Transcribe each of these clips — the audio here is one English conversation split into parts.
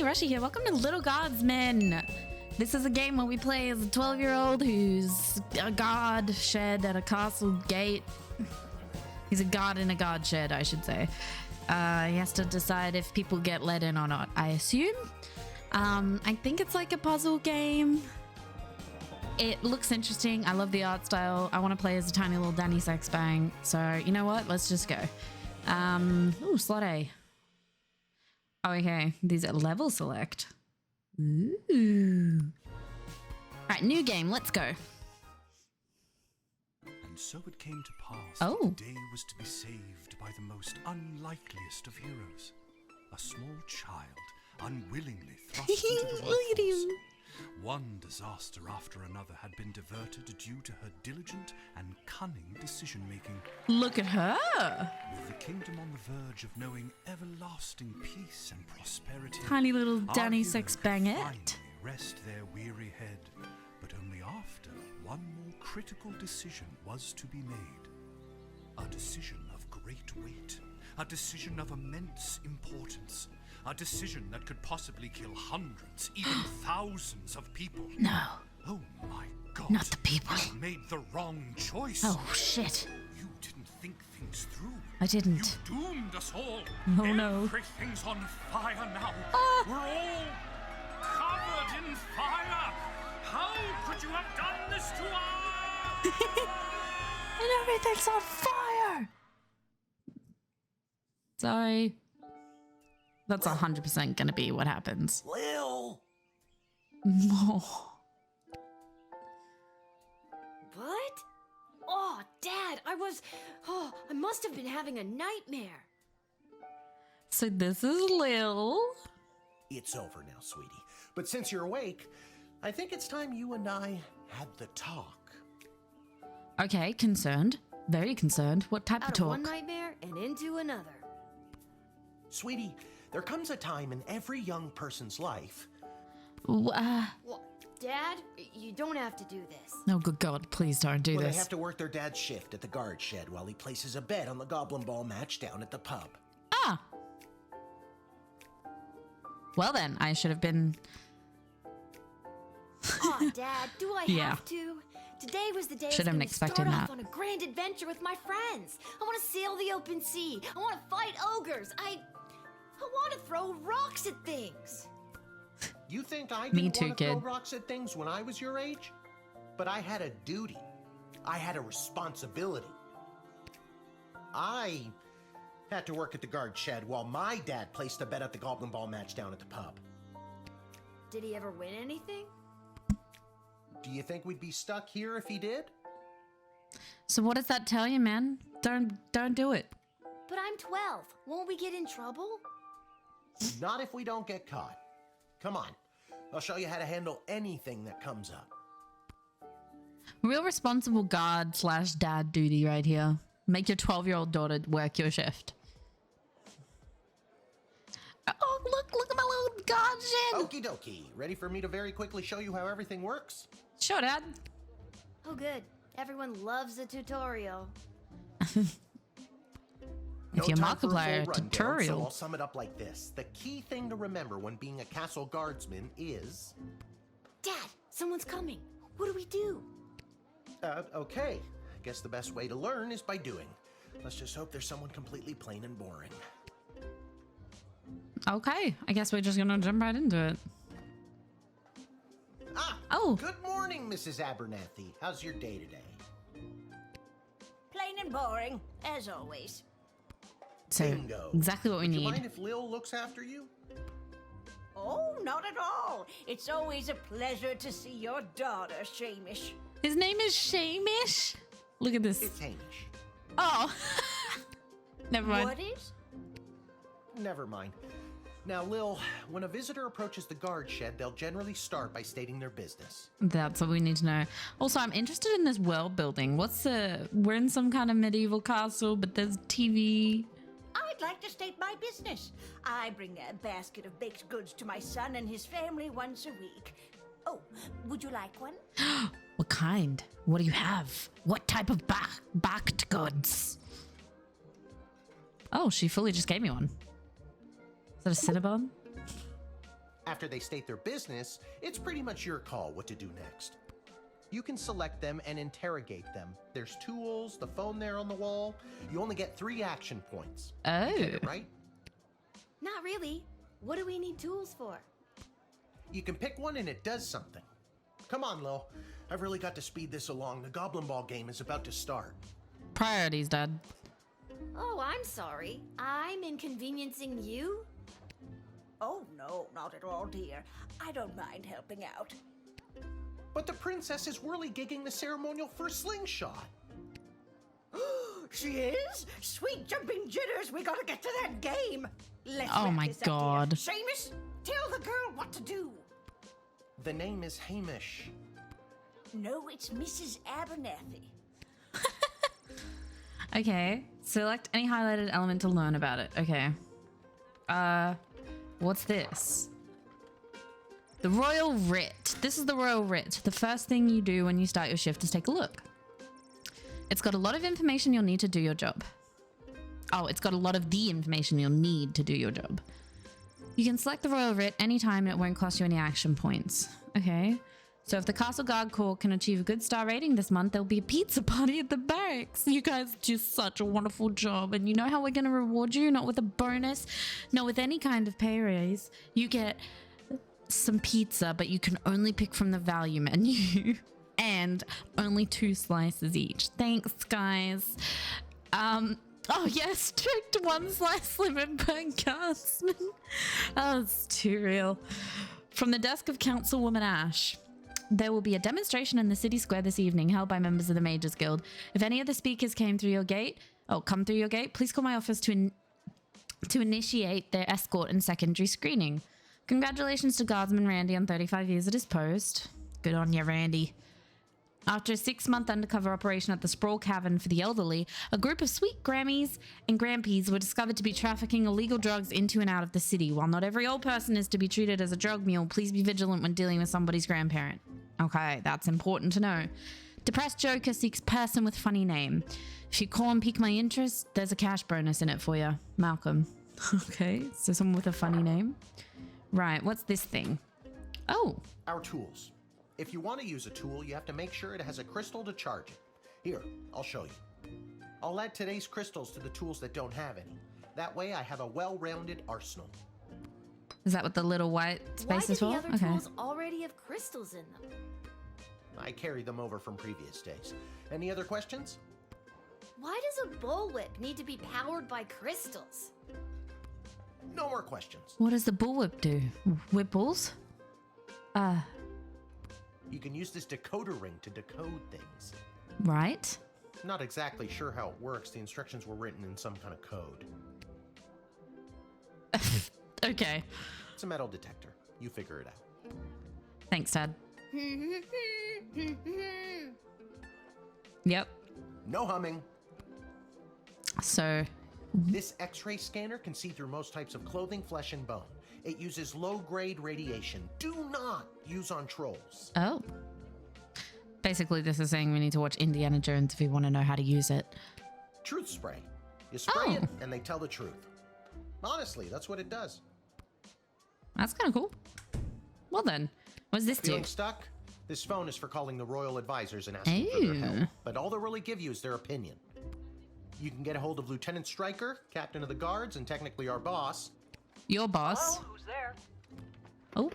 Rushy here. Welcome to Lil Guardsman. This is a game where we play as a 12-year-old who's a guard shed at a castle gate. He's a guard in a guard shed, I should say. He has to decide if people get let in or not, I assume. I think it's like a puzzle game. It looks interesting. I love the art style. I want to play as a tiny little Danny Sexbang. So, you know what? Let's just go. Ooh, slot A. Okay, these are level select. Ooh. Alright, new game, let's go. And so it came to pass Oh. that the day was to be saved by the most unlikeliest of heroes. A small child, unwillingly thrust into the Look at workforce. him. One disaster after another had been diverted due to her diligent and cunning decision-making. Look at her. With the kingdom on the verge of knowing everlasting peace and prosperity, Tiny little our Danny hero could Sexbangette. finally rest their weary head, but only after one more critical decision was to be made. A decision of great weight, a decision of immense importance, a decision that could possibly kill hundreds, even thousands of people. No, Oh my God! not the people. You made the wrong choice. Oh, shit. You didn't think things through. I didn't. You doomed us all. Oh, no. Everything's on fire now. Ah. We're all covered in fire. How could you have done this to us? And everything's on fire. Sorry. That's 100% gonna be what happens. Lil! Oh. What? Oh, Dad, I must have been having a nightmare. So this is Lil. It's over now, sweetie. But since you're awake, I think it's time you and I had the talk. Okay, concerned. Very concerned. What type of Out of one talk? nightmare and into another. Sweetie, there comes a time in every young person's life. Well, Dad, you don't have to do this. Oh, good God, please don't do Where this. they have to work their dad's shift at the guard shed while he places a bet on the goblin ball match down at the pub. Ah! Well then, I should have been... Oh, Dad, do I Yeah. have to? Today was the day Should I have was going to expected start off that. on a grand adventure with my friends. I want to sail the open sea. I want to fight ogres. I want to throw rocks at things. You think I Me didn't too, want to throw kid. rocks at things when I was your age? But I had a duty. I had a responsibility. I had to work at the guard shed while my dad placed a bet at the goblin ball match down at the pub. Did he ever win anything? Do you think we'd be stuck here if he did? So what does that tell you, man? Don't do it. But I'm 12. Won't we get in trouble? Not if we don't get caught. Come on. I'll show you how to handle anything that comes up. Real responsible guard / dad duty right here. Make your 12-year-old daughter work your shift. Oh, look at my little guard shed. Okie dokie. Ready for me to very quickly show you how everything works? Sure, Dad. Oh, good. Everyone loves a tutorial. If you're time for a Markiplier, full rundown, tutorial. So I'll sum it up like this. The key thing to remember when being a castle guardsman is... Dad, someone's coming. What do we do? Okay. I guess the best way to learn is by doing. Let's just hope there's someone completely plain and boring. Okay, I guess we're just gonna jump right into it. Ah! Oh. Good morning, Mrs. Abernathy. How's your day today? Plain and boring, as always. So, Bingo. exactly what we Would you need. mind if Lil looks after you? Oh, not at all. It's always a pleasure to see your daughter, Shamish. His name is Shamish? Look at this. It's Hamish. Oh. Never mind. What is? Never mind. Now, Lil, when a visitor approaches the guard shed, they'll generally start by stating their business. That's what we need to know. Also, I'm interested in this world building. We're in some kind of medieval castle, but there's TV. I'd like to state my business. I bring a basket of baked goods to my son and his family once a week. Oh, would you like one? What kind? What do you have? What type of backed goods? Oh, she fully just gave me one. Is that a Cinnabon? After they state their business, it's pretty much your call what to do next. You can select them and interrogate them. There's tools, the phone there on the wall. You only get 3 action points. Oh. You get it, right? Not really. What do we need tools for? You can pick one and it does something. Come on, Lil. I've really got to speed this along. The Goblin Ball game is about to start. Priorities, Dad. Oh, I'm sorry. I'm inconveniencing you? Oh, no, not at all, dear. I don't mind helping out. But the princess is whirly gigging the ceremonial for slingshot. She is? Sweet jumping jitters, we gotta get to that game. Let's Oh wrap my this up, God. dear. Seamus, tell the girl what to do. The name is Hamish. No, it's Mrs. Abernathy. Okay. Select any highlighted element to learn about it. Okay. What's this? The Royal Writ. This is the Royal Writ. The first thing you do when you start your shift is take a look. It's got a lot of information you'll need to do your job. Oh, it's got a lot of the information you'll need to do your job. You can select the Royal Writ anytime and it won't cost you any action points. Okay. So if the Castle Guard Corps can achieve a good star rating this month, there'll be a pizza party at the barracks. You guys do such a wonderful job. And you know how we're going to reward you? Not with a bonus, not with any kind of pay raise. You get some pizza, but you can only pick from the value menu. And only 2 slices each. Thanks, guys. Oh yes, strict 1 slice limit per guardsman. Oh, it's too real. From the desk of Councilwoman Ash. There will be a demonstration in the city square this evening held by members of the Mages Guild. If any of the speakers come through your gate, please call my office to initiate their escort and secondary screening. Congratulations to Guardsman Randy on 35 years at his post. Good on you, Randy. After a 6-month undercover operation at the Sprawl Cavern for the elderly, a group of sweet Grammies and Grampies were discovered to be trafficking illegal drugs into and out of the city. While not every old person is to be treated as a drug mule, please be vigilant when dealing with somebody's grandparent. Okay, that's important to know. Depressed Joker seeks person with funny name. If you call and pique my interest, there's a cash bonus in it for you. Malcolm. Okay, so someone with a funny name. Right, what's this thing? Oh. Our tools. If you want to use a tool, you have to make sure it has a crystal to charge it. Here, I'll show you. I'll add today's crystals to the tools that don't have any. That way I have a well-rounded arsenal. Is that what the little white space is for? Why do the other tools already have crystals in them? I carried them over from previous days. Any other questions? Why does a bullwhip need to be powered by crystals? No more questions. What does the bullwhip do? Whip balls? You can use this decoder ring to decode things. Right. Not exactly sure how it works. The instructions were written in some kind of code. Okay. It's a metal detector. You figure it out. Thanks, Dad. Yep. No humming. So... This X-ray scanner can see through most types of clothing, flesh, and bone. It uses low-grade radiation. Do not use on trolls. Oh. Basically, this is saying we need to watch Indiana Jones if we want to know how to use it. Truth spray. You spray it, and they tell the truth. Honestly, that's what it does. That's kind of cool. Well then, what's this do? Feeling stuck? This phone is for calling the royal advisors and asking for their help. But all they'll really give you is their opinion. You can get a hold of Lieutenant Stryker, captain of the guards, and technically our boss. Your boss? Hello, who's there? Oh.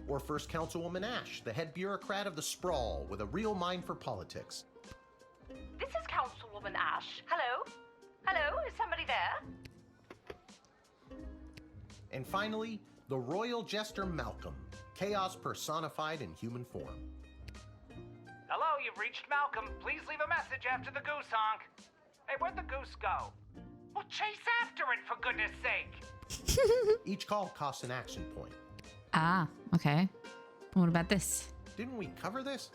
Or First Councilwoman Ash, the head bureaucrat of the Sprawl, with a real mind for politics. This is Councilwoman Ash. Hello? Hello? Is somebody there? And finally, the royal jester Malcolm, chaos personified in human form. Hello, you've reached Malcolm. Please leave a message after the goose honk. Hey, where'd the goose go? Well, chase after it, for goodness sake. Each call costs an action point. Ah, okay. What about this? Didn't we cover this?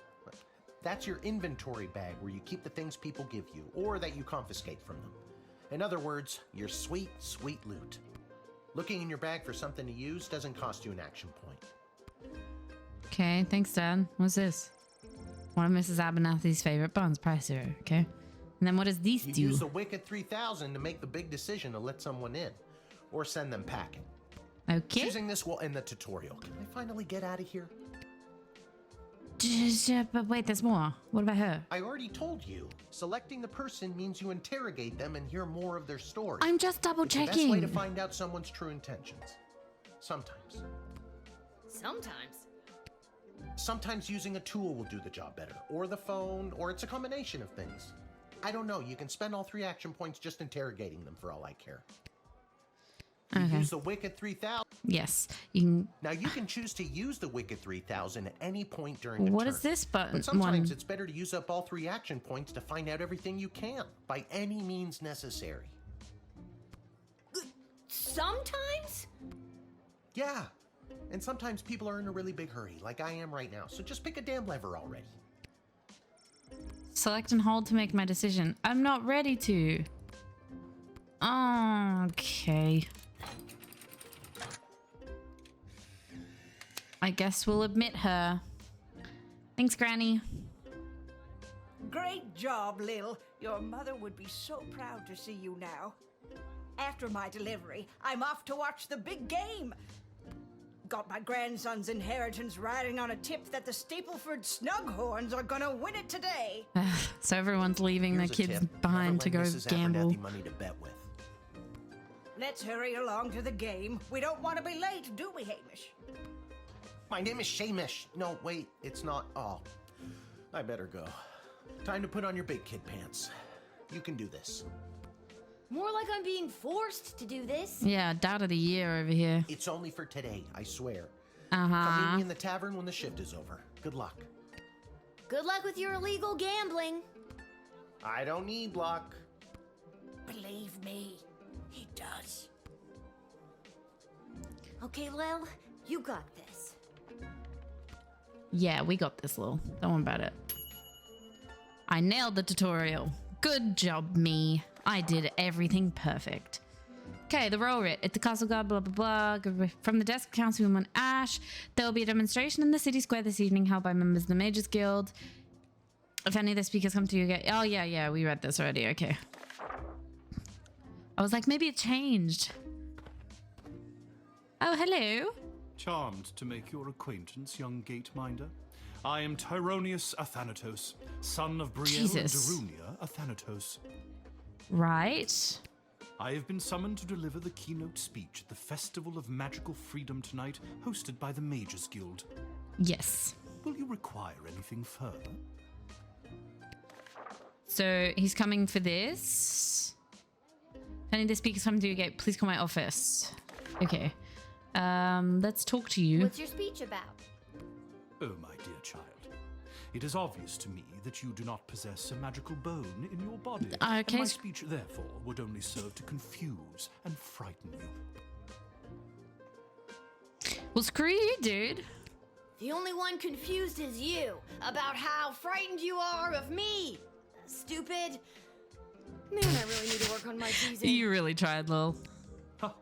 That's your inventory bag where you keep the things people give you, or that you confiscate from them. In other words, your sweet, sweet loot. Looking in your bag for something to use doesn't cost you an action point. Okay, thanks, Dad. What's this? One of Mrs. Abernathy's favorite buns, price zero, okay? And then what does these You do? use the Wicked 3000 to make the big decision to let someone in, or send them packing. Okay. Choosing this will end the tutorial. Can I finally get out of here? But wait, there's more. What about her? I already told you. Selecting the person means you interrogate them and hear more of their story. I'm just double It's the checking. best way to find out someone's true intentions. Sometimes. Sometimes using a tool will do the job better, or the phone, or it's a combination of things. I don't know. You can spend all 3 action points just interrogating them for all I care. You Okay. use the Wicked 3000. Yes. You can. Now you can choose to use the Wicked 3000 at any point during the What turn. is this button? But sometimes One. it's better to use up all 3 action points to find out everything you can, by any means necessary. Sometimes? Yeah. And sometimes people are in a really big hurry, like I am right now, so just pick a damn lever already. Select and hold to make my decision. I'm not ready to. Okay. I guess we'll admit her. Thanks, Granny. Great job, Lil. Your mother would be so proud to see you now. After my delivery, I'm off to watch the big game. Got my grandson's inheritance riding on a tip that the Stapleford Snughorns are gonna win it today. So everyone's leaving Here's their a kids tip. behind Never to go lend Mrs. gamble. Abernathy money to bet with. Let's hurry along to the game. We don't want to be late, do we, Hamish? My name is Shamish. No, wait, it's not. Oh, I better go. Time to put on your big kid pants. You can do this. More like I'm being forced to do this. Yeah, dad of the year over here. It's only for today, I swear. Uh Come meet huh. me in the tavern when the shift is over. Good luck. Good luck with your illegal gambling. I don't need luck. Believe me, he does. Okay, Lil, you got this. Yeah, we got this, Lil. Don't worry about it. I nailed the tutorial. Good job, me. I did everything perfect. Okay, the roll writ. At the castle guard, blah, blah, blah. From the desk of Councilwoman Ash, there will be a demonstration in the city square this evening held by members of the Mages Guild. If any of the speakers come to you again. Oh, yeah, we read this already. Okay. I was like, maybe it changed. Oh, hello. Charmed to make your acquaintance, young gate-minder. I am Tyronius Athanatos, son of Brielle and Jesus. Darunia Athanatos. Right. I have been summoned to deliver the keynote speech at the Festival of Magical Freedom tonight, hosted by the Mages Guild. Yes. Will you require anything further? So he's coming for this. If any of the speakers come to your gate, please call my office. Okay. Let's talk to you. What's your speech about? Oh, my dear child. It is obvious to me that you do not possess a magical bone in your body. And Okay. my speech, therefore, would only serve to confuse and frighten you. Well, screw you, dude. The only one confused is you about how frightened you are of me. Stupid. Man, I really need to work on my teasing. You really tried, Lil. Ha!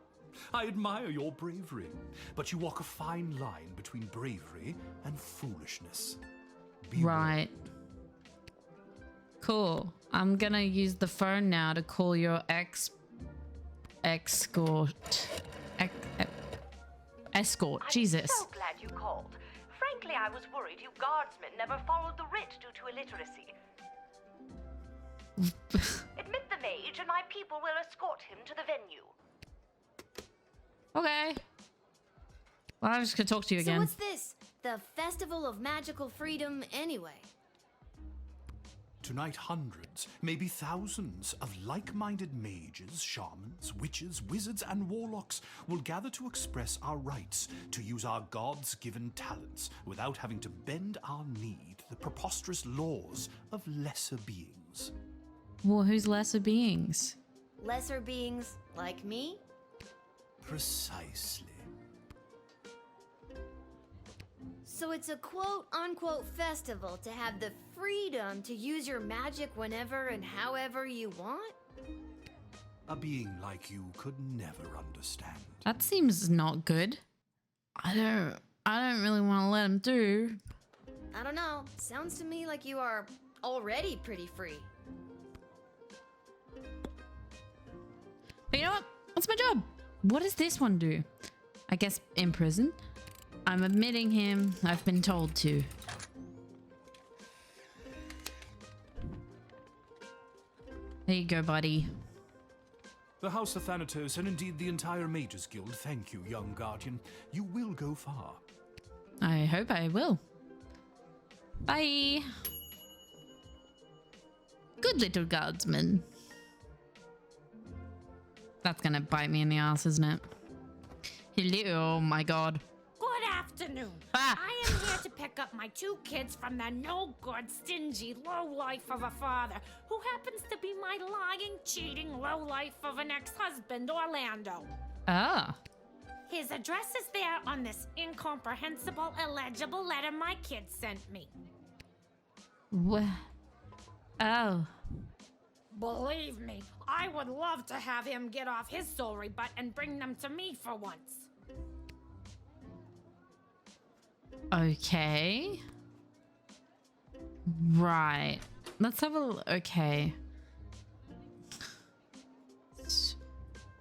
I admire your bravery, but you walk a fine line between bravery and foolishness. Beware. Right. Cool. I'm gonna use the phone now to call your escort. Escort. I'm Jesus. so glad you called. Frankly, I was worried you guardsmen never followed the writ due to illiteracy. Admit the mage, and my people will escort him to the venue. Okay. Well, I'm just gonna talk to you So again. what's this? The Festival of Magical Freedom anyway? Tonight, hundreds, maybe thousands of like-minded mages, shamans, witches, wizards, and warlocks will gather to express our rights to use our gods-given talents without having to bend our knee to the preposterous laws of lesser beings. Well, who's lesser beings? Lesser beings like me? Precisely. So it's a quote-unquote festival to have the freedom to use your magic whenever and however you want? A being like you could never understand. That seems not good. I don't really want to let him do. I don't know. Sounds to me like you are already pretty free. But you know what? That's my job. What does this one do? I guess in prison. I'm admitting him. I've been told to. There you go, buddy. The House of Thanatos, and indeed the entire Mages Guild, thank you, young Guardian. You will go far. I hope I will. Bye. Good little guardsman. That's gonna bite me in the ass, isn't it? Hello, oh my god. Good afternoon. Ah. I am here to pick up my 2 kids from the no-good, stingy lowlife of a father who happens to be my lying, cheating lowlife of an ex-husband, Orlando. Ah. His address is there on this incomprehensible, illegible letter my kid sent me. Oh. Believe me, I would love to have him get off his sorry butt and bring them to me for once. Okay. Right. Let's have a okay.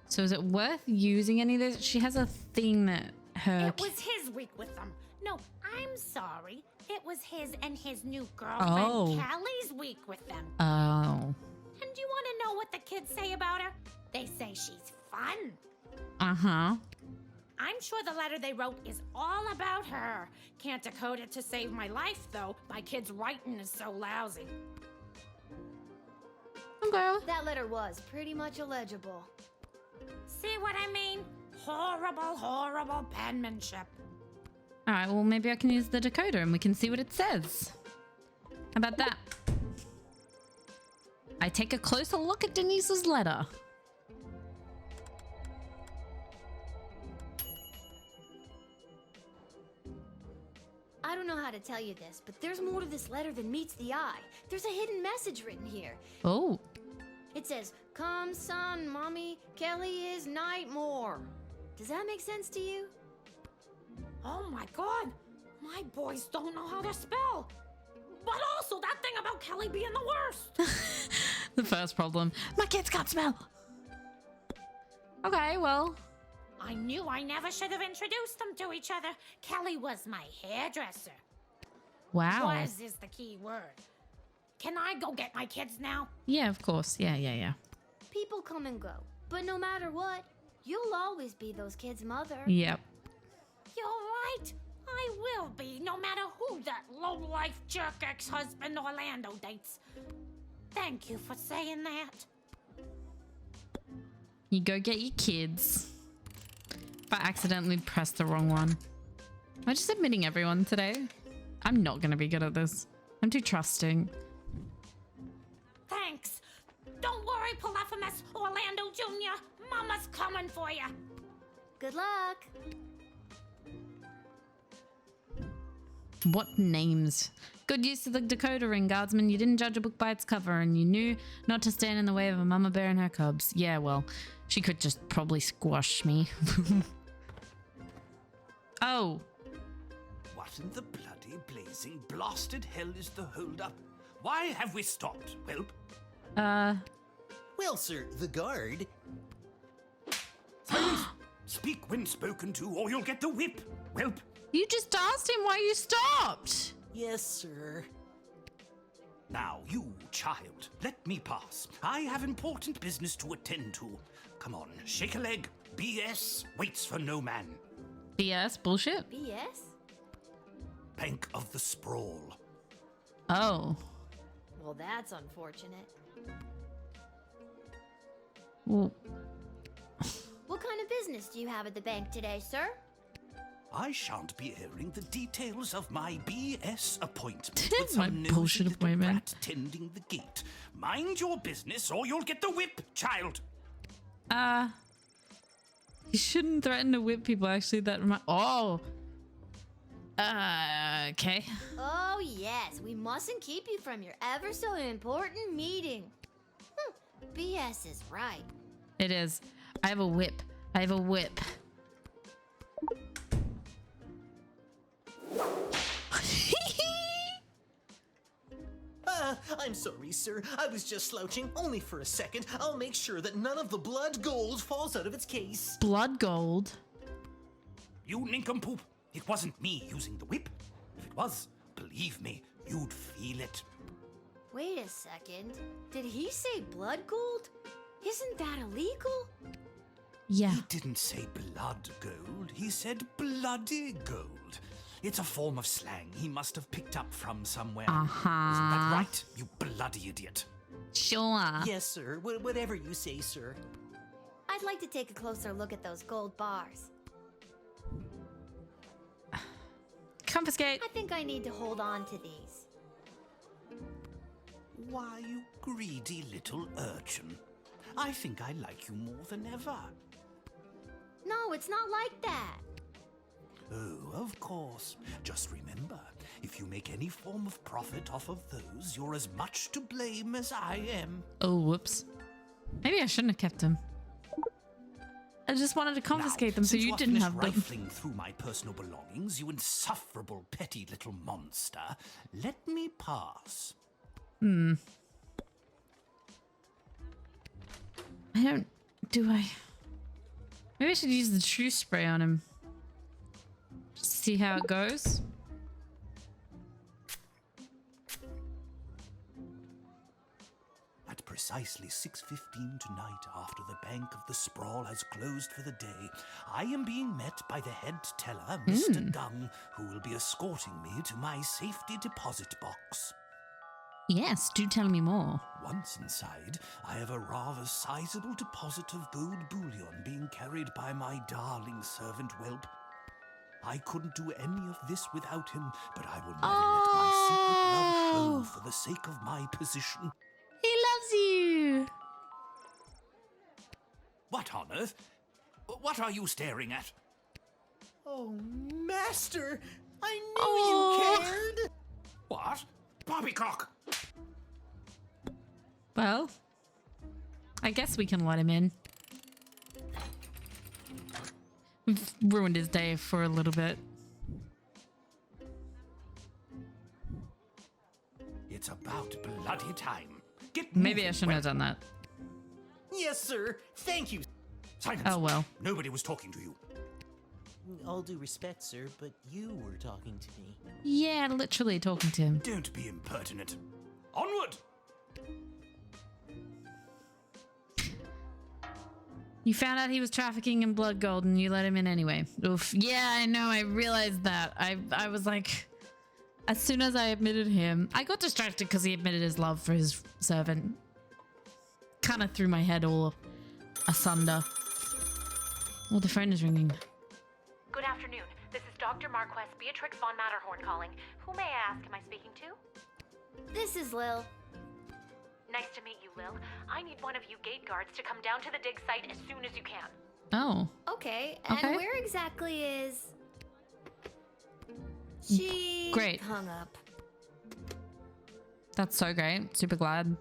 So is it worth using any of this? She has a thing that her... It was his week with them. No, I'm sorry. It was his and his new girlfriend, Callie's week with them. Oh. And do you want to know what the kids say about her? They say she's fun. Uh-huh. I'm sure the letter they wrote is all about her. Can't decode it to save my life, though. My kid's writing is so lousy. Okay. That letter was pretty much illegible. See what I mean? Horrible, horrible penmanship. All right, well, maybe I can use the decoder and we can see what it says. How about that? I take a closer look at Denise's letter. I don't know how to tell you this, but there's more to this letter than meets the eye. There's a hidden message written here. Oh. It says, "Come, son, mommy, Kelly is Nightmare." Does that make sense to you? Oh my god! My boys don't know how to spell! But also that thing about Kelly being the worst! The first problem. My kids can't spell. Okay, well. I knew I never should have introduced them to each other. Kelly was my hairdresser. Wow. Was is the key word. Can I go get my kids now? Yeah, of course. Yeah. People come and go, but no matter what, you'll always be those kids' mother. Yep. You're right. I will be, no matter who that low-life jerk ex-husband Orlando dates. Thank you for saying that. You go get your kids. If I accidentally pressed the wrong one. Am I just admitting everyone today? I'm not going to be good at this. I'm too trusting. Thanks. Don't worry, Polyphemus, Orlando Jr. Mama's coming for you. Good luck. What names? Good use of the decoder ring, Guardsman. You didn't judge a book by its cover, and you knew not to stand in the way of a mama bear and her cubs. Yeah, well, she could just probably squash me. Oh. What in the bloody blazing blasted hell is the hold-up? Why have we stopped, Whelp? Well, sir, the guard. Silence! Speak when spoken to, or you'll get the whip, Whelp. You just asked him why you stopped. Yes, sir. Now, you, child, let me pass. I have important business to attend to. Come on, shake a leg. BS waits for no man. BS bullshit. BS? Bank of the Sprawl. Oh. Well, that's unfortunate. Well, What kind of business do you have at the bank today, sir? I shan't be airing the details of my BS appointment with My some nosy bullshit little appointment. brat tending the gate. Mind your business, or you'll get the whip, child. you shouldn't threaten to whip people. Actually, that oh. Okay. Oh, yes, we mustn't keep you from your ever so important meeting. BS is right. It is. I have a whip. I have a whip. I'm sorry, sir. I was just slouching only for a second. I'll make sure that none of the blood gold falls out of its case. Blood gold. You nincompoop. It wasn't me using the whip. If it was, believe me, you'd feel it. Wait a second. Did he say blood gold? Isn't that illegal? Yeah. He didn't say blood gold. He said bloody gold. It's a form of slang he must have picked up from somewhere. Isn't that right, you bloody idiot? Sure. Yes, sir. Whatever you say, sir. I'd like to take a closer look at those gold bars. Confiscate. I think I need to hold on to these. Why, you greedy little urchin. I think I like you more than ever. No, it's not like that. Oh, of course. Just remember, if you make any form of profit off of those, you're as much to blame as I am. Oh, whoops. Maybe I shouldn't have kept them. I just wanted to confiscate them so you didn't have them. Rifling through my personal belongings, you insufferable petty little monster. Let me pass. I don't... Do I... Maybe I should use the true spray on him. Just see how it goes. At precisely 6:15 tonight, after the Bank of the Sprawl has closed for the day, I am being met by the head teller, Mr. Gung, who will be escorting me to my safety deposit box. Yes, do tell me more. Once inside, I have a rather sizable deposit of gold bullion being carried by my darling servant Whelp. I couldn't do any of this without him, but I will never let my secret love show for the sake of my position. He loves you. What on earth? What are you staring at? Oh, Master! I knew Oh. you cared! What? Poppycock! Well, I guess we can let him in. We've ruined his day for a little bit. It's about bloody time. Get Maybe moving, I shouldn't have done that. Yes, sir. Thank you. Silence. Oh well. Nobody was talking to you. All due respect, sir, but you were talking to me. Yeah, literally talking to him. Don't be impertinent. Onward! You found out he was trafficking in blood gold and you let him in anyway. Oof. Yeah, I know. I realized that. I was like, as soon as I admitted him, I got distracted because he admitted his love for his servant. Kind of threw my head all asunder. Oh, the phone is ringing. Good afternoon. This is Dr. Marquess Beatrix von Matterhorn calling. Who may I ask am I speaking to? This is Lil. Nice to meet you, Lil. I need one of you gate guards to come down to the dig site as soon as you can. Oh. Okay, and Okay. where exactly is... She Great. hung up. That's so great. Super glad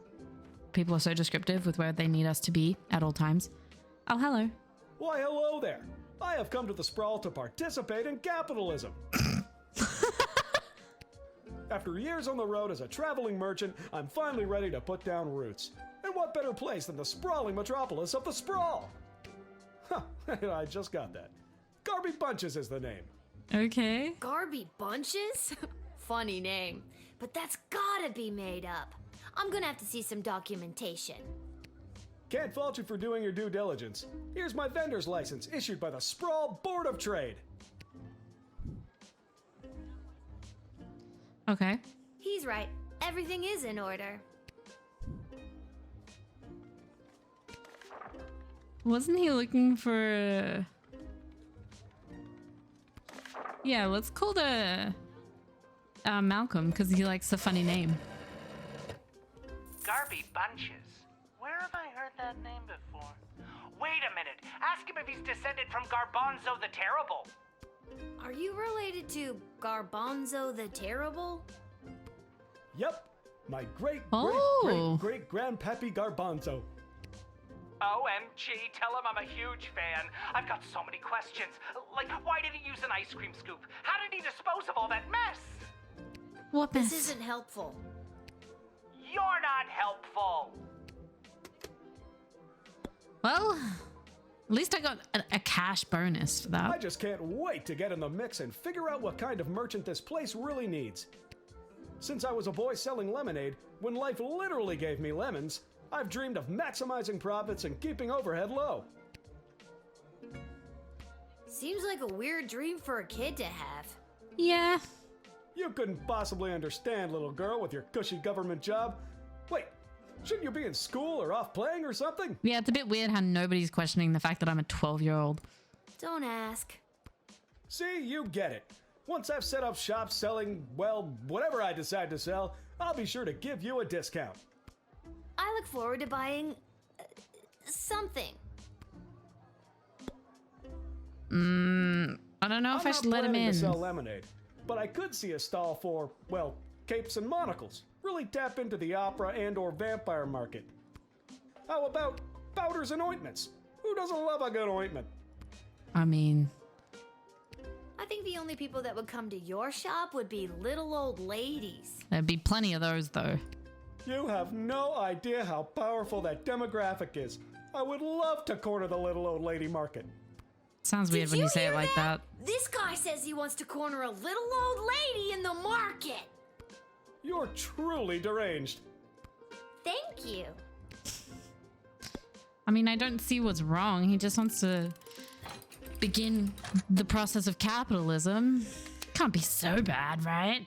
people are so descriptive with where they need us to be at all times. Oh, hello. Why, hello there. I have come to the Sprawl to participate in capitalism. After years on the road as a traveling merchant, I'm finally ready to put down roots. And what better place than the sprawling metropolis of the Sprawl? Huh, I just got that. Garby Bunches is the name. Okay. Garby Bunches? Funny name. But that's gotta be made up. I'm gonna have to see some documentation. Can't fault you for doing your due diligence. Here's my vendor's license issued by the Sprawl Board of Trade. Okay. He's right. Everything is in order. Wasn't he looking for... Yeah, let's call the... Malcolm, because he likes the funny name. Garby Bunches. Where have I heard that name before? Wait a minute. Ask him if he's descended from Garbanzo the Terrible. Are you related to Garbanzo the Terrible? Yep, my Oh. great grandpappy Garbanzo. OMG, tell him I'm a huge fan. I've got so many questions. Like, why did he use an ice cream scoop? How did he dispose of all that mess? What This mess? isn't helpful. You're not helpful. Well, At least I got a cash bonus for that. I just can't wait to get in the mix and figure out what kind of merchant this place really needs. Since I was a boy selling lemonade, when life literally gave me lemons, I've dreamed of maximizing profits and keeping overhead low. Seems like a weird dream for a kid to have. Yeah. You couldn't possibly understand, little girl, with your cushy government job. Wait, shouldn't you be in school or off playing or something? Yeah, it's a bit weird how nobody's questioning the fact that I'm a 12-year-old. Don't ask. See, you get it. Once I've set up shop selling, well, whatever I decide to sell, I'll be sure to give you a discount. I look forward to buying something. I don't know if I should let him in. I'm not planning to sell lemonade, but I could see a stall for, well, capes and monocles. Really tap into the opera and or vampire market. How about powders and ointments? Who doesn't love a good ointment? I mean, I think the only people that would come to your shop would be little old ladies. there'd be plenty of those, though. You have no idea how powerful that demographic is. I would love to corner the little old lady market. Sounds weird when you say it like that. This guy says he wants to corner a little old lady in the market. You're truly deranged. Thank you. I mean, I don't see what's wrong. He just wants to begin the process of capitalism. Can't be so bad, right?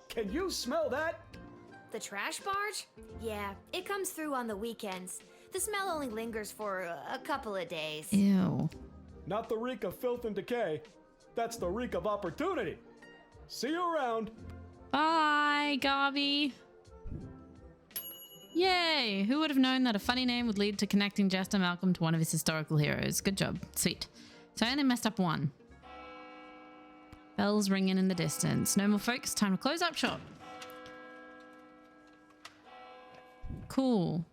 Can you smell that? The trash barge? Yeah, it comes through on the weekends. The smell only lingers for a couple of days. Ew. Not the reek of filth and decay. That's the reek of opportunity. See you around. Bye, Garvey. Yay! Who would have known that a funny name would lead to connecting Jester Malcolm to one of his historical heroes? Good job. Sweet. So I only messed up one. Bells ringing in the distance. No more folks. Time to close up shop. Cool.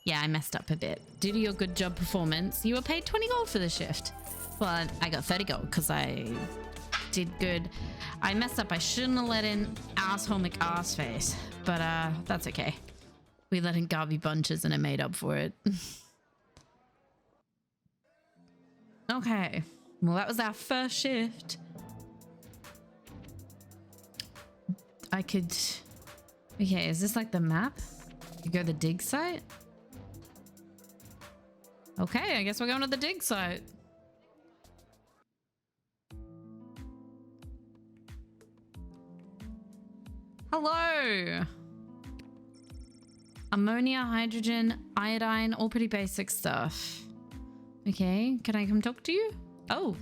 Yeah, I messed up a bit. Due to your good job performance, you were paid 20 gold for the shift. Well, I got 30 gold because I did good. I messed up. I shouldn't have let in asshole McAssface, but that's okay. We let in Garvey bunches and it made up for it. Okay. Well, that was our first shift. I could... Okay, is this like the map? You go to the dig site? Okay, I guess we're going to the dig site. Hello. Ammonia, hydrogen, iodine, all pretty basic stuff. Okay, can I come talk to you? Oh.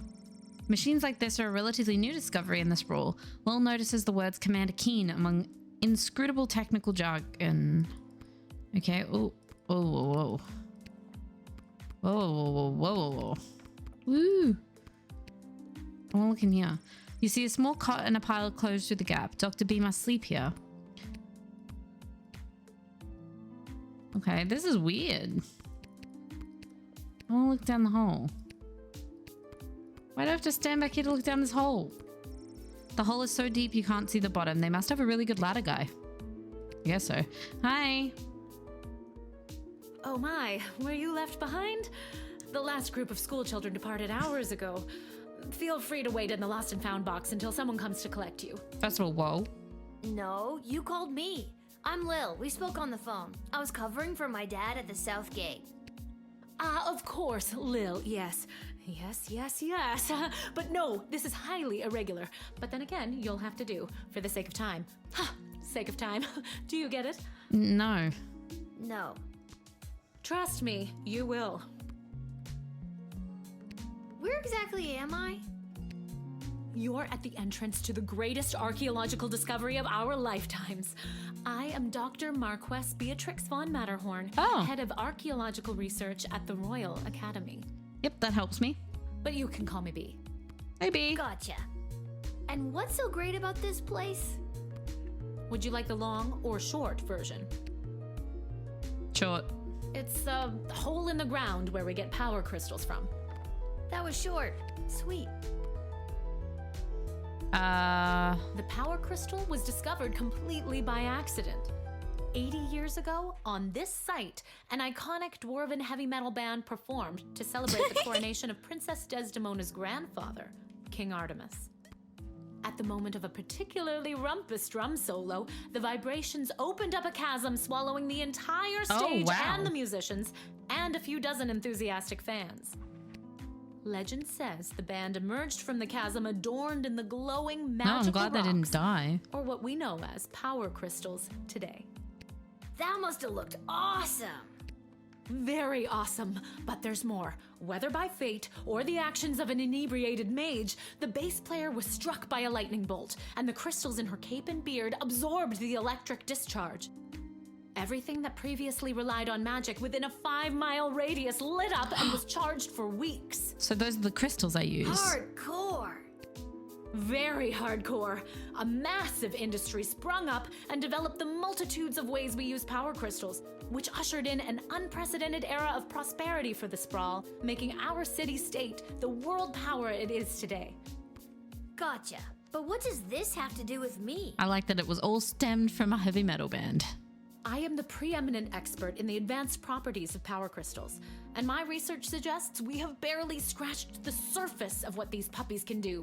Machines like this are a relatively new discovery in this role. Will notices the words Commander Keen among inscrutable technical jargon. Okay, oh, whoa, whoa, whoa. Whoa, whoa, whoa, whoa, whoa, whoa. Woo! I want to look in here. You see a small cot and a pile closed through the gap. Dr. B must sleep here. Okay, this is weird. I want to look down the hole. Why do I have to stand back here to look down this hole? The hole is so deep you can't see the bottom. They must have a really good ladder guy. I guess so. Hi. Oh my, were you left behind? The last group of school children departed hours ago. Feel free to wait in the lost and found box until someone comes to collect you. First of all, whoa. No, you called me. I'm Lil. We spoke on the phone. I was covering for my dad at the South Gate. Ah, of course, Lil, yes. Yes. But no, this is highly irregular. But then again, you'll have to do, for the sake of time. Sake of time. Do you get it? No. No. Trust me, you will. Where exactly am I? You're at the entrance to the greatest archaeological discovery of our lifetimes. I am Dr. Marquess Beatrix von Matterhorn, head of archaeological research at the Royal Academy. Yep, that helps me. But you can call me B. Hey, B. Gotcha. And what's so great about this place? Would you like the long or short version? Short. It's a hole in the ground where we get power crystals from. That was short. Sweet. The power crystal was discovered completely by accident. 80 years ago, on this site, an iconic dwarven heavy metal band performed to celebrate the coronation of Princess Desdemona's grandfather, King Artemis. At the moment of a particularly rumpus drum solo, the vibrations opened up a chasm, swallowing the entire stage and the musicians, and a few dozen enthusiastic fans. Legend says the band emerged from the chasm adorned in the glowing magical I'm glad they didn't rocks, die. or what we know as power crystals today. That must have looked awesome. Very awesome, but there's more. Whether by fate or the actions of an inebriated mage, the bass player was struck by a lightning bolt, and the crystals in her cape and beard absorbed the electric discharge. Everything that previously relied on magic within a 5-mile radius lit up and was charged for weeks. So those are the crystals I use. Hardcore. Very hardcore. A massive industry sprung up and developed the multitudes of ways we use power crystals, which ushered in an unprecedented era of prosperity for the Sprawl, making our city-state the world power it is today. Gotcha. But what does this have to do with me? I like that it was all stemmed from a heavy metal band. I am the preeminent expert in the advanced properties of power crystals, and my research suggests we have barely scratched the surface of what these puppies can do.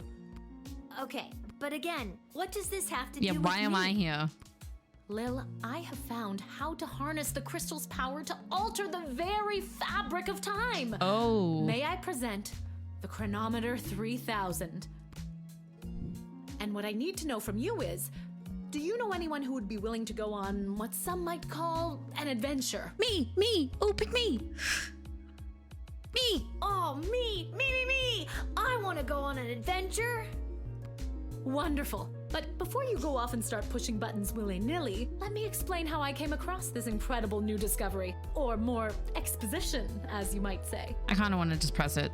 Okay, but again, what does this have to do Yeah, with why me? am I here? Lil, I have found how to harness the crystal's power to alter the very fabric of time. Oh. May I present the Chronometer 3000? And what I need to know from you is, do you know anyone who would be willing to go on what some might call an adventure? Me! Oh, pick me! Me! Oh, me! I want to go on an adventure. Wonderful. But before you go off and start pushing buttons willy-nilly, let me explain how I came across this incredible new discovery. Or more, exposition, as you might say. I kind of want to just press it.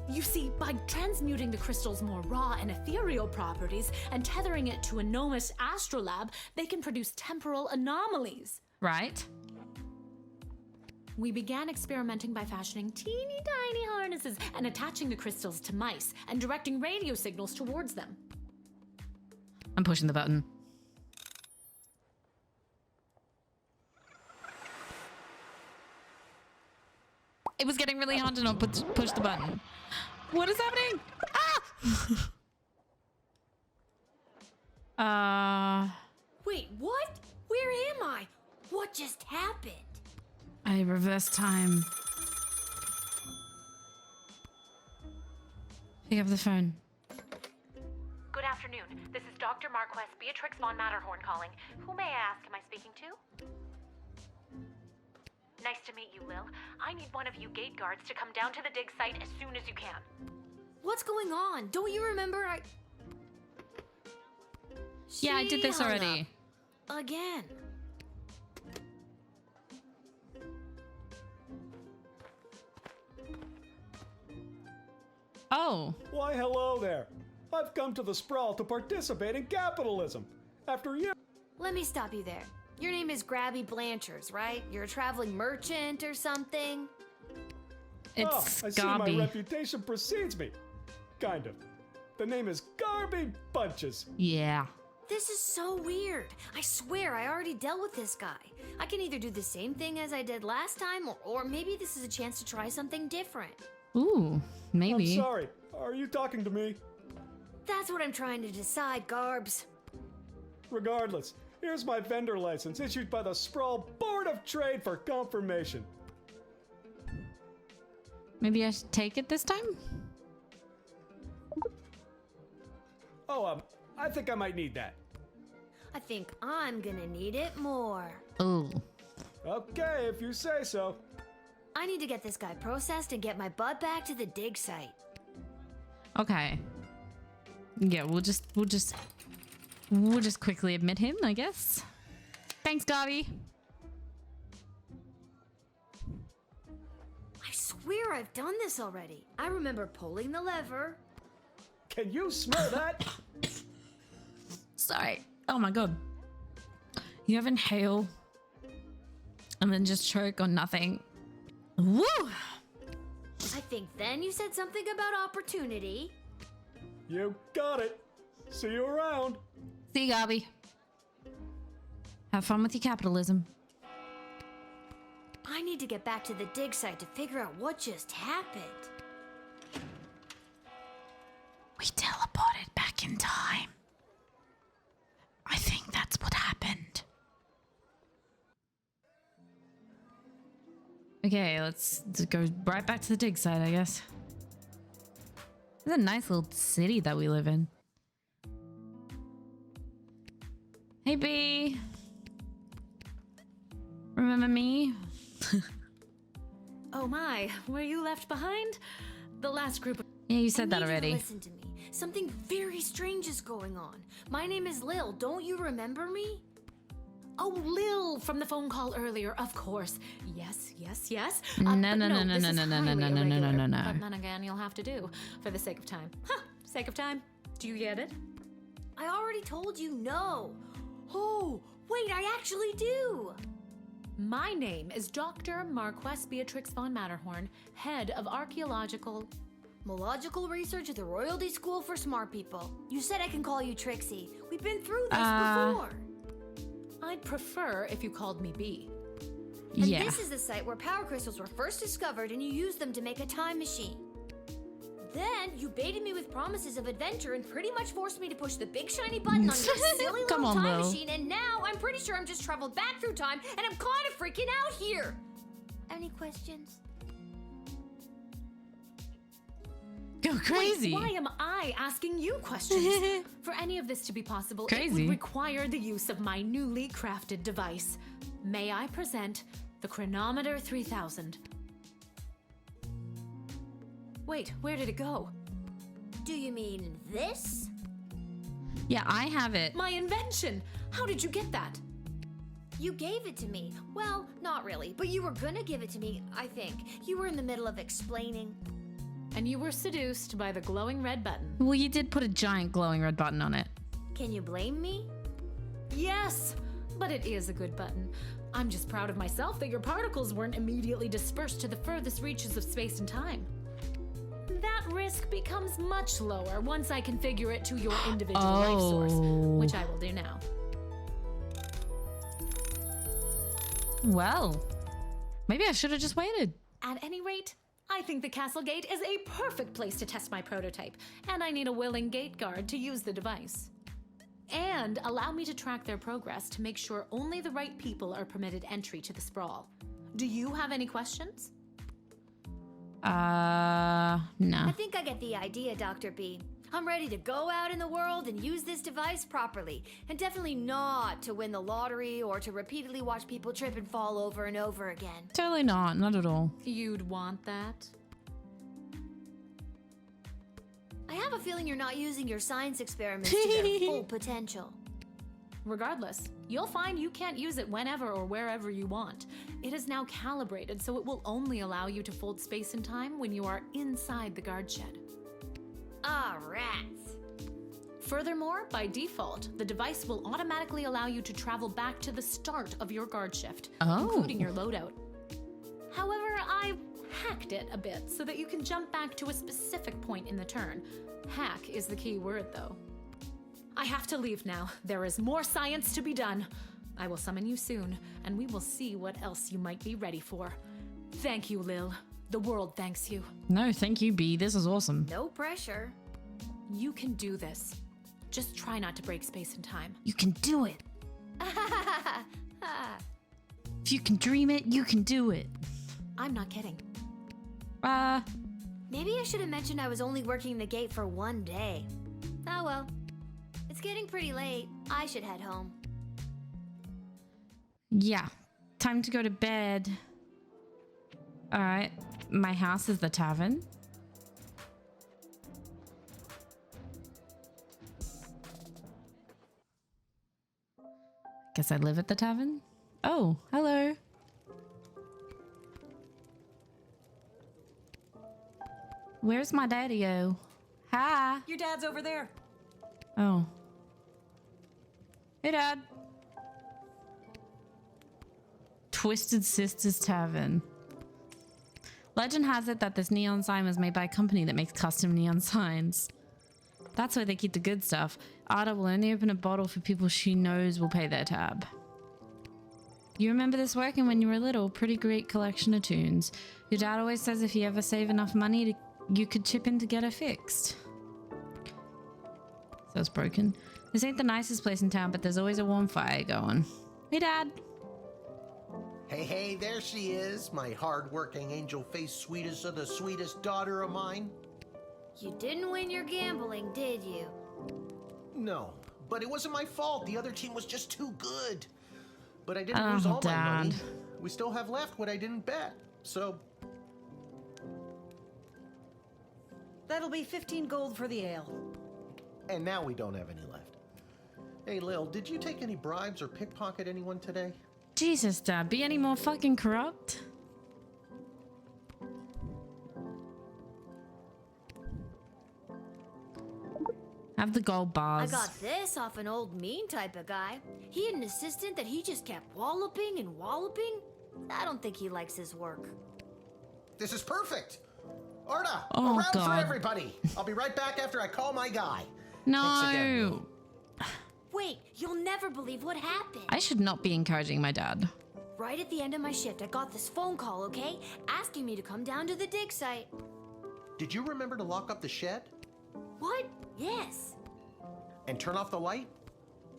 You see, by transmuting the crystal's more raw and ethereal properties and tethering it to a gnomish astrolabe, they can produce temporal anomalies. Right? We began experimenting by fashioning teeny tiny harnesses and attaching the crystals to mice and directing radio signals towards them. I'm pushing the button. It was getting really hard to not push the button. What is happening? Ah! Wait, what? Where am I? What just happened? I reverse time. Pick up the phone. Good afternoon. This is Dr. Marquess Beatrix von Matterhorn calling. Who may I ask am I speaking to? Nice to meet you, Lil. I need one of you gate guards to come down to the dig site as soon as you can. What's going on? Don't you remember Yeah, I did this She hung already. up. Again. Oh. Why, hello there. I've come to the Sprawl to participate in capitalism. After years. Let me stop you there. Your name is Grabby Blanchers, right? You're a traveling merchant or something? It's I see Gobby. my reputation precedes me. Kind of. The name is Garby Bunches. Yeah. This is so weird. I swear I already dealt with this guy. I can either do the same thing as I did last time, or maybe this is a chance to try something different. Ooh, maybe. I'm sorry. Are you talking to me? That's what I'm trying to decide, Garbs. Regardless, here's my vendor license issued by the Sprawl Board of Trade for confirmation. Maybe I should take it this time? Oh, I think I might need that. I think I'm gonna need it more. Ooh. Okay, if you say so. I need to get this guy processed and get my butt back to the dig site. Okay. Yeah, we'll just quickly admit him, I guess. Thanks, Gobby. I swear I've done this already. I remember pulling the lever. Can you smell that? Sorry. Oh my god. You have inhale and then just choke on nothing. Woo! I think then you said something about opportunity. You got it. See you around. See you, Gobby. Have fun with your capitalism. I need to get back to the dig site to figure out what just happened. We teleported back in time. I think that's what happened. Okay, let's go right back to the dig site, I guess. It's a nice little city that we live in. Hey, B. Remember me? Oh my, were you left behind? The last group of... Yeah, you said that I need already. you to listen to me. Something very strange is going on. My name is Lil. Don't you remember me? Oh, Lil from the phone call earlier, of course. Yes. No. This is highly irregular, But then again, you'll have to do for the sake of time. Sake of time. Do you get it? I already told you no. Oh, wait, I actually do. My name is Dr. Marquess Beatrix von Matterhorn, head of archaeological... Mological research at the Royalty School for Smart People. You said I can call you Trixie. We've been through this before. I'd prefer if you called me B. And this is the site where power crystals were first discovered and you used them to make a time machine. Then you baited me with promises of adventure and pretty much forced me to push the big shiny button on your silly little time machine, and now I'm pretty sure I'm just traveled back through time and I'm kind of freaking out here. Any questions? Go crazy. Wait, why am I asking you questions? For any of this to be possible, it would require the use of my newly crafted device. May I present the Chronometer 3000? Wait, where did it go? Do you mean this? Yeah, I have it. My invention! How did you get that? You gave it to me. Well, not really, but you were gonna give it to me, I think. You were in the middle of explaining. And you were seduced by the glowing red button. Well, you did put a giant glowing red button on it. Can you blame me? Yes, but it is a good button. I'm just proud of myself that your particles weren't immediately dispersed to the furthest reaches of space and time. That risk becomes much lower once I configure it to your individual life source, which I will do now. Well, maybe I should have just waited. At any rate, I think the castle gate is a perfect place to test my prototype, and I need a willing gate guard to use the device. And allow me to track their progress to make sure only the right people are permitted entry to the sprawl. Do you have any questions? No. I think I get the idea, Dr. B. I'm ready to go out in the world and use this device properly, and definitely not to win the lottery or to repeatedly watch people trip and fall over and over again. Totally not at all. You'd want that? I have a feeling you're not using your science experiments to their full potential. Regardless, you'll find you can't use it whenever or wherever you want. It is now calibrated, so it will only allow you to fold space and time when you are inside the guard shed. Ah, rats. Furthermore, by default, the device will automatically allow you to travel back to the start of your guard shift, including your loadout. However, I hacked it a bit so that you can jump back to a specific point in the turn. Hack is the key word, though. I have to leave now. There is more science to be done. I will summon you soon, and we will see what else you might be ready for. Thank you, Lil. The world thanks you. No, thank you, B. This is awesome. No pressure. You can do this. Just try not to break space and time. You can do it. If you can dream it, you can do it. I'm not kidding. Maybe I should have mentioned I was only working the gate for one day. Oh well. It's getting pretty late. I should head home. Yeah. Time to go to bed. Alright. My house is the tavern. Guess I live at the tavern? Oh, hello. Where's my daddy-o? Hi. Your dad's over there. Oh. Hey, Dad. Twisted Sisters Tavern. Legend has it that this neon sign was made by a company that makes custom neon signs. That's where they keep the good stuff. Ada will only open a bottle for people she knows will pay their tab. You remember this working when you were little? Pretty great collection of tunes. Your dad always says if you ever save enough money, you could chip in to get it fixed. So it's broken. This ain't the nicest place in town, but there's always a warm fire going. Hey, Dad. Hey, there she is, my hard-working, angel-faced, sweetest of the sweetest daughter of mine. You didn't win your gambling, did you? No, but it wasn't my fault. The other team was just too good. But I didn't lose all my money. We still have left what I didn't bet, so... That'll be 15 gold for the ale. And now we don't have any left. Hey, Lil, did you take any bribes or pickpocket anyone today? Jesus, Dad, be any more fucking corrupt? Have the gold bars. I got this off an old mean type of guy. He had an assistant that he just kept walloping and walloping. I don't think he likes his work. This is perfect! Arda, Oh, around God. for everybody! I'll be right back after I call my guy. No! Thanks again, Lil. Wait, you'll never believe what happened. I should not be encouraging my dad. Right at the end of my shift, I got this phone call, okay? Asking me to come down to the dig site. Did you remember to lock up the shed? What? Yes. And turn off the light?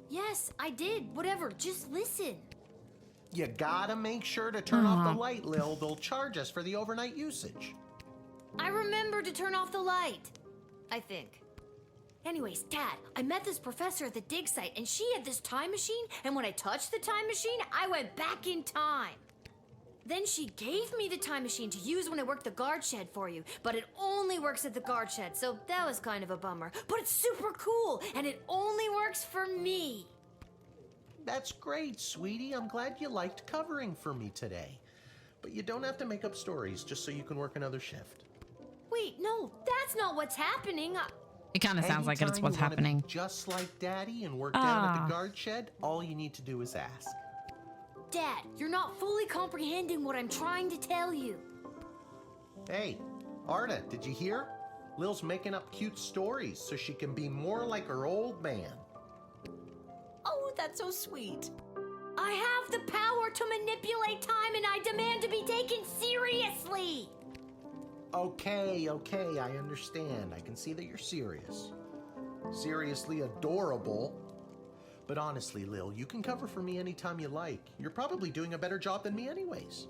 Yes, I did. Whatever, just listen. You gotta make sure to turn off the light, Lil. They'll charge us for the overnight usage. I remembered to turn off the light. I think. Anyways, Dad, I met this professor at the dig site, and she had this time machine, and when I touched the time machine, I went back in time. Then she gave me the time machine to use when I worked the guard shed for you, but it only works at the guard shed, so that was kind of a bummer. But it's super cool, and it only works for me. That's great, sweetie. I'm glad you liked covering for me today. But you don't have to make up stories just so you can work another shift. Wait, no, that's not what's happening. It kind of sounds like it's what's happening. Just like Daddy and work down at the guard shed, all you need to do is ask. Dad, you're not fully comprehending what I'm trying to tell you. Hey, Arda, did you hear? Lil's making up cute stories so she can be more like her old man. Oh, that's so sweet. I have the power to manipulate time, and I demand to be taken seriously. Okay, I understand. I can see that you're serious. Seriously adorable. But honestly, Lil, you can cover for me anytime you like. You're probably doing a better job than me anyways.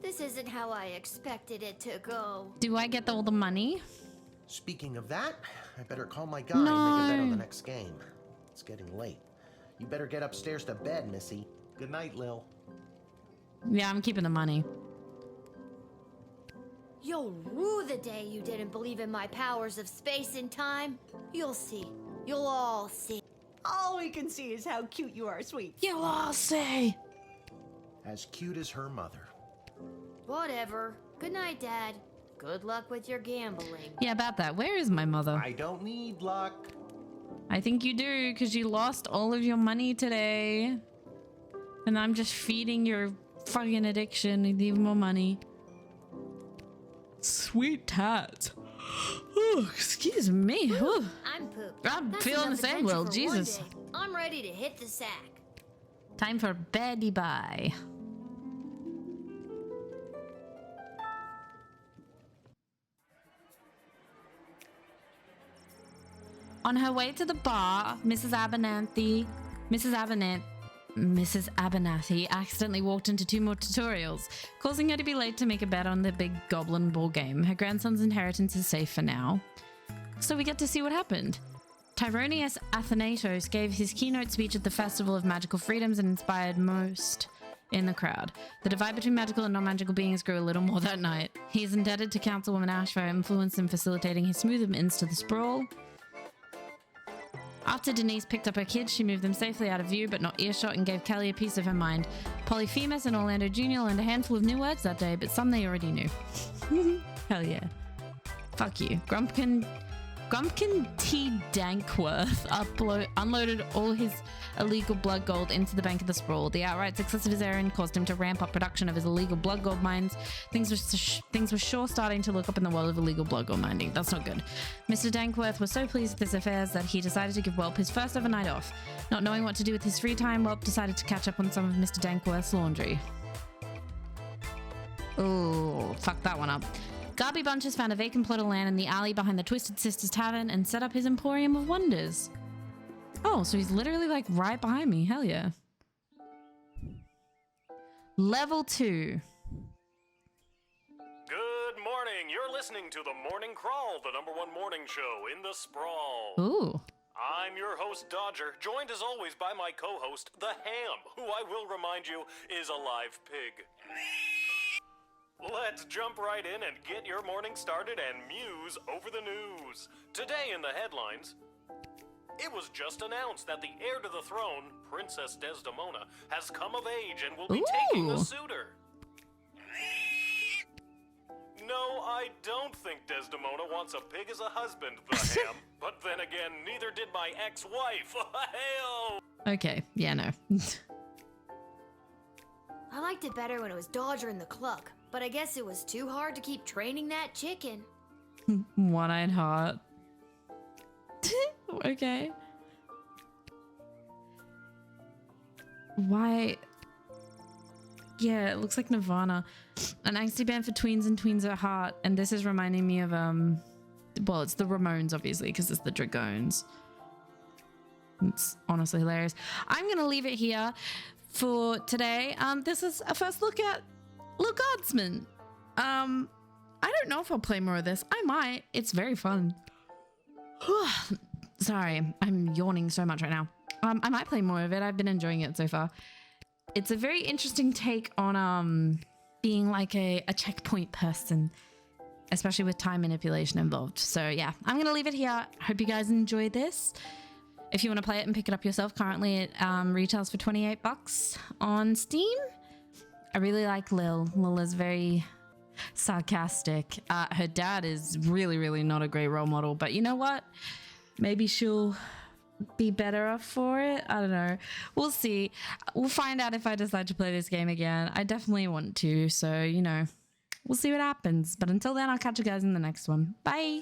This isn't how I expected it to go. Do I get all the money? Speaking of that, I better call my guy and make a bet on the next game. It's getting late. You better get upstairs to bed, Missy. Good night, Lil. Yeah, I'm keeping the money. You'll rue the day you didn't believe in my powers of space and time. You'll see. You'll all see. All we can see is how cute you are, sweet. You'll all see. As cute as her mother. Whatever. Good night, Dad. Good luck with your gambling. Yeah, about that. Where is my mother? I don't need luck. I think you do, because you lost all of your money today. And I'm just feeding your fucking addiction with even more money. Sweet tat. Oh, excuse me. Oh. I'm pooped. I'm That's feeling the enough same, adventure Will. for Jesus. one day. I'm ready to hit the sack. Time for beddy bye. On her way to the bar, Mrs. Abernathy accidentally walked into 2 more tutorials, causing her to be late to make a bet on the big goblin ball game. Her grandson's inheritance is safe for now. So we get to see what happened. Tyronius Athanatos gave his keynote speech at the Festival of Magical Freedoms and inspired most in the crowd. The divide between magical and non-magical beings grew a little more that night. He is indebted to Councilwoman Ash for her influence in facilitating his smooth ends to the sprawl. After Denise picked up her kids, she moved them safely out of view but not earshot and gave Kelly a piece of her mind. Polyphemus and Orlando Jr. learned a handful of new words that day, but some they already knew. Hell yeah. Fuck you. Grumpkin T. Dankworth unloaded all his illegal blood gold into the Bank of the Sprawl. The outright success of his errand caused him to ramp up production of his illegal blood gold mines. Things were sure starting to look up in the world of illegal blood gold mining. That's not good. Mr. Dankworth was so pleased with his affairs that he decided to give Whelp his first overnight off. Not knowing what to do with his free time, Whelp decided to catch up on some of Mr. Dankworth's laundry. Oh, fuck that one up. Garby Bunches found a vacant plot of land in the alley behind the Twisted Sisters Tavern and set up his Emporium of Wonders. Oh, so he's literally like right behind me. Hell yeah. Level 2. Good morning. You're listening to the Morning Crawl, the #1 morning show in the Sprawl. Ooh. I'm your host, Dodger, joined as always by my co-host, the Ham, who I will remind you is a live pig. Let's jump right in and get your morning started and muse over the news. Today in the headlines, it was just announced that the heir to the throne, Princess Desdemona, has come of age and will be taking a suitor. No, I don't think Desdemona wants a pig as a husband, the Ham. But then again, neither did my ex-wife. Hell! Okay, yeah, no. I liked it better when it was Dodger and the Cluck, but I guess it was too hard to keep training that chicken. One-eyed heart. Okay. Why? Yeah, it looks like Nirvana. An angsty band for tweens and tweens at heart. And this is reminding me of, well, it's the Ramones, obviously, because it's the Dragones. It's honestly hilarious. I'm going to leave it here for today. This is a first look at Lil Guardsman. I don't know if I'll play more of this. I might. It's very fun. Sorry, I'm yawning so much right now. I might play more of it. I've been enjoying it so far. It's a very interesting take on being like a checkpoint person, especially with time manipulation involved. So yeah, I'm gonna leave it here. Hope you guys enjoy this. If you want to play it and pick it up yourself, currently it retails for $28 on Steam. I really like Lil. Lil is very sarcastic. Her dad is really, really not a great role model, but you know what? Maybe she'll be better off for it. I don't know. We'll see. We'll find out if I decide to play this game again. I definitely want to, so, you know, we'll see what happens. But until then, I'll catch you guys in the next one. Bye!